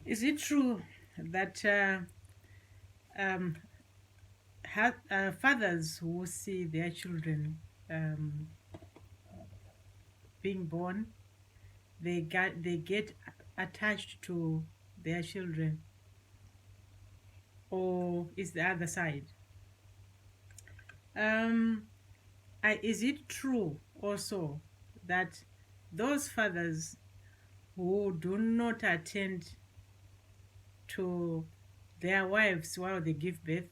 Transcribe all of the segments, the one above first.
Is it true that um, fathers who see their children um, being born, they get attached to their children, or is the other side? Um, is it true also that those fathers who do not attend to their wives while they give birth,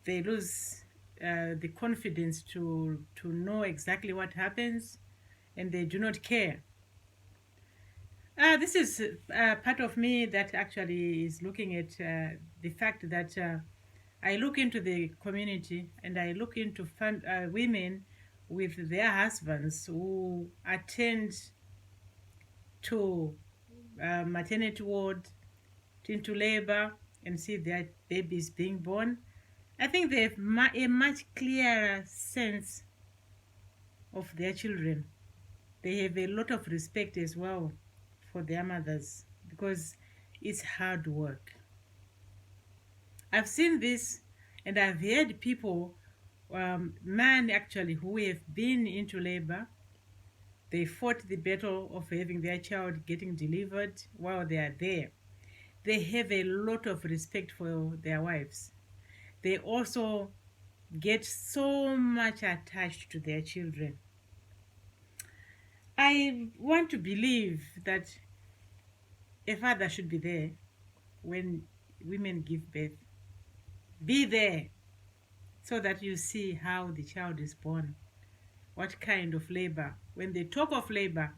they lose the confidence to know exactly what happens, and they do not care? This is part of me that actually is looking at the fact that I look into the community, and I look into women with their husbands who attend to maternity ward, into labor, and see their babies being born. I think they have a much clearer sense of their children. They have a lot of respect as well for their mothers because it's hard work. I've seen this, and I've heard people, men actually, who have been into labor. They fought the battle of having their child getting delivered while they are there. They have a lot of respect for their wives. They also get so much attached to their children. I want to believe that a father should be there when women give birth. Be there so that you see how the child is born, what kind of labor. When they talk of labor,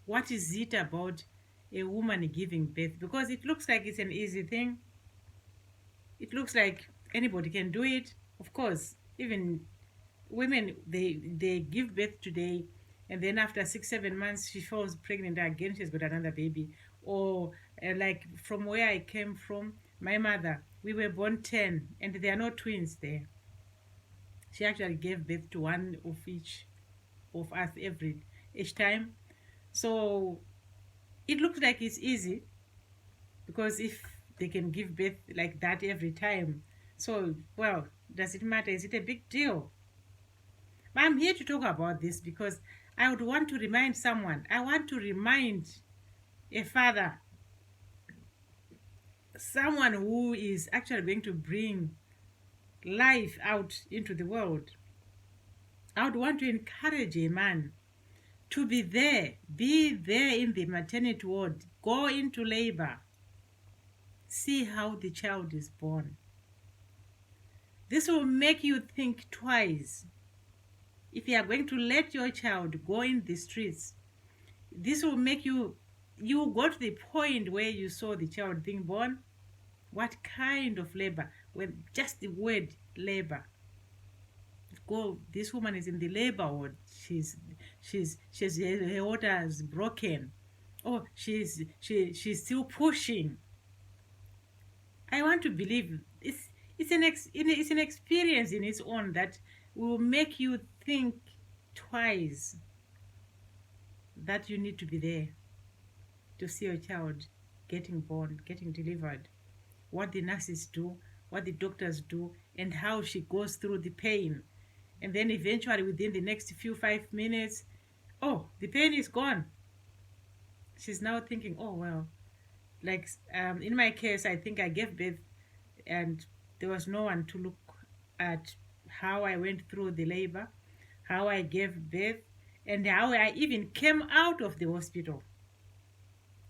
what is it about a woman giving birth? Because it looks like it's an easy thing. It looks like anybody can do it. Of course, even women, they give birth today, and then after 6 7 months she falls pregnant again, she's got another baby. Or like from where I came from, my mother, we were born 10, and there are no twins there. She actually gave birth to one of each of us every each time. So it looks like it's easy, because if they can give birth like that every time, so well, does it matter? Is it a big deal? But I'm here to talk about this because I would want to remind someone. I want to remind a father, someone who is actually going to bring life out into the world. I would want to encourage a man to be there in the maternity ward, go into labor, see how the child is born. This will make you think twice. If you are going to let your child go in the streets, this will make you go to the point where you saw the child being born. What kind of labor? When just the word labor. Go, this woman is in the labor ward. She's her water is broken. Oh, she's still pushing. I want to believe it's an experience in its own that will make you think twice that you need to be there to see your child getting born, getting delivered, what the nurses do, what the doctors do, and how she goes through the pain. And then eventually, within the next few 5 minutes, oh, the pain is gone. She's now thinking, oh, well, like in my case, I think I gave birth, and there was no one to look at how I went through the labor, how I gave birth, and how I even came out of the hospital.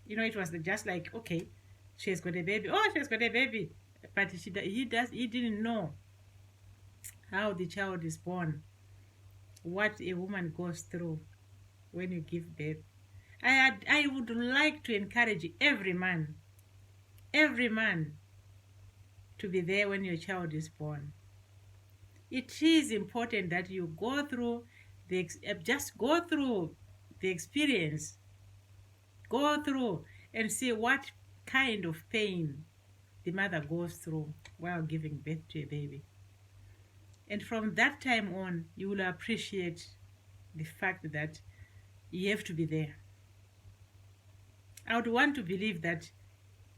It was just like, okay, she has got a baby. Oh, she has got a baby. But he didn't know how the child is born, what a woman goes through when you give birth. I would like to encourage every man to be there when your child is born. It is important that you go through just go through the experience, go through and see what kind of pain the mother goes through while giving birth to a baby. And from that time on, you will appreciate the fact that you have to be there. I would want to believe that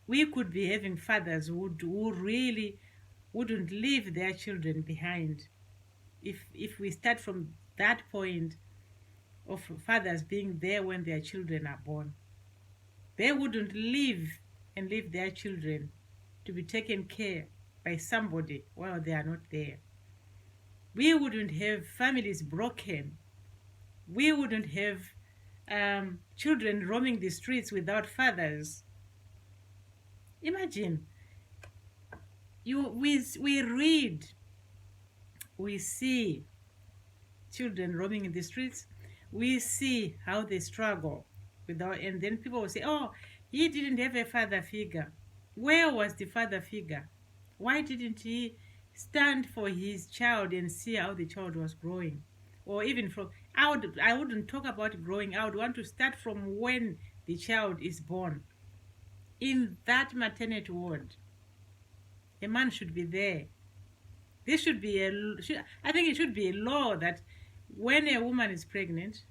we could be having fathers who really wouldn't leave their children behind. If we start from that point of fathers being there when their children are born, they wouldn't leave and leave their children to be taken care by somebody while they are not there. We wouldn't have families broken. We wouldn't have children roaming the streets without fathers. Imagine, we read, we see children roaming in the streets, we see how they struggle without, and then people will say, oh, he didn't have a father figure. Where was the father figure? Why didn't he stand for his child and see how the child was growing? Or even from, I wouldn't talk about growing. I would want to start from when the child is born. In that maternity ward, a man should be there. This should be I think it should be a law that when a woman is pregnant,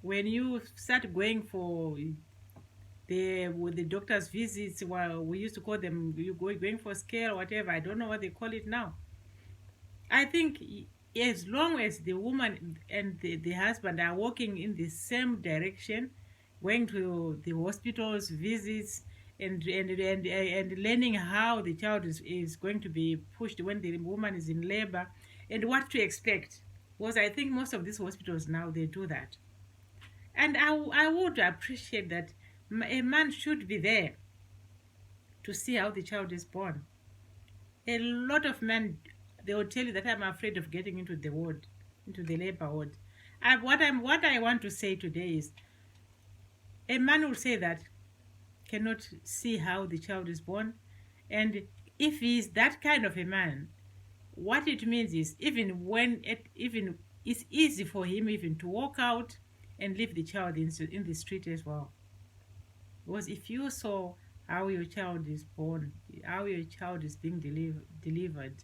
when you start going for the doctor's visits, well, we used to call them, you going for scale or whatever, I don't know what they call it now. I think as long as the woman and the husband are walking in the same direction, going to the hospitals visits, and learning how the child is going to be pushed when the woman is in labor, and what to expect, because I think most of these hospitals now, they do that. And I would appreciate that a man should be there to see how the child is born. A lot of men, they will tell you that I'm afraid of getting into the ward, into the labor ward. What I want to say today is, a man will say that cannot see how the child is born, and if he is that kind of a man, what it means is, even it's easy for him even to walk out and leave the child in the street as well. Because if you saw how your child is born, how your child is being delivered,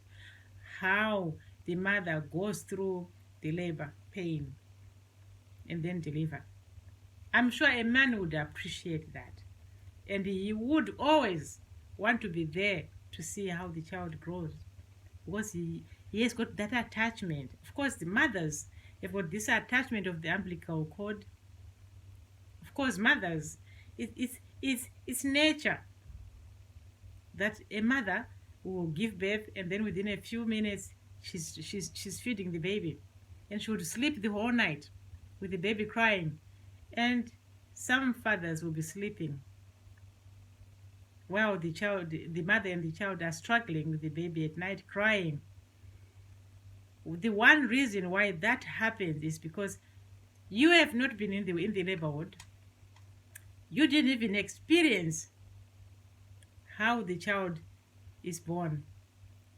how the mother goes through the labor pain and then deliver, I'm sure a man would appreciate that. And he would always want to be there to see how the child grows, because he has got that attachment. Of course, the mothers have got this attachment of the umbilical cord. Of course, mothers, it's nature that a mother will give birth, and then within a few minutes she's feeding the baby, and she would sleep the whole night with the baby crying. And some fathers will be sleeping while the mother and the child are struggling with the baby at night crying. The one reason why that happens is because you have not been in the labor ward. You didn't even experience how the child is born.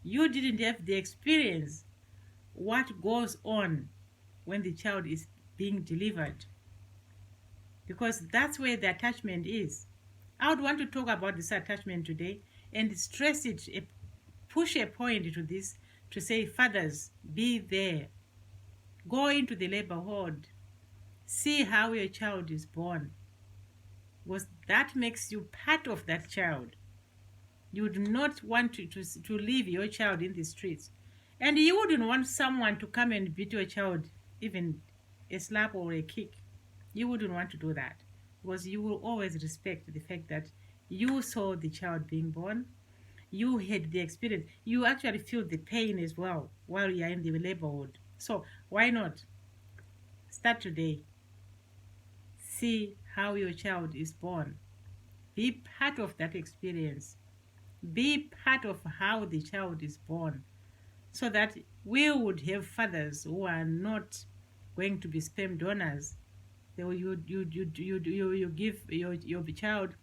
You didn't have the experience what goes on when the child is being delivered, because that's where the attachment is. I would want to talk about this attachment today and stress it, push a point to this, to say, fathers, be there. Go into the labor ward. See how your child is born, because that makes you part of that child. You would not want to leave your child in the streets. And you wouldn't want someone to come and beat your child, even a slap or a kick. You wouldn't want to do that, because you will always respect the fact that you saw the child being born. You had the experience. You actually feel the pain as well while you are in the labor ward. So why not start today? See how your child is born. Be part of that experience. Be part of how the child is born, so that we would have fathers who are not going to be sperm donors. You give your child,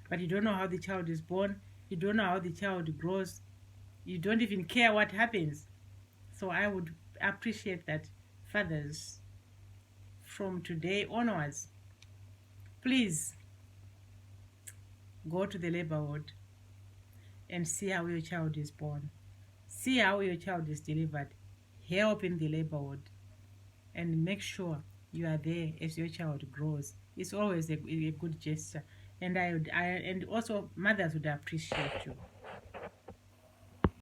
but you don't know how the child is born. You don't know how the child grows. You don't even care what happens. So I would appreciate that, fathers, from today onwards, please go to the labor ward and see how your child is born. See how your child is delivered. Help in the labor ward, and make sure you are there as your child grows. It's always a good gesture. and and also mothers would appreciate you.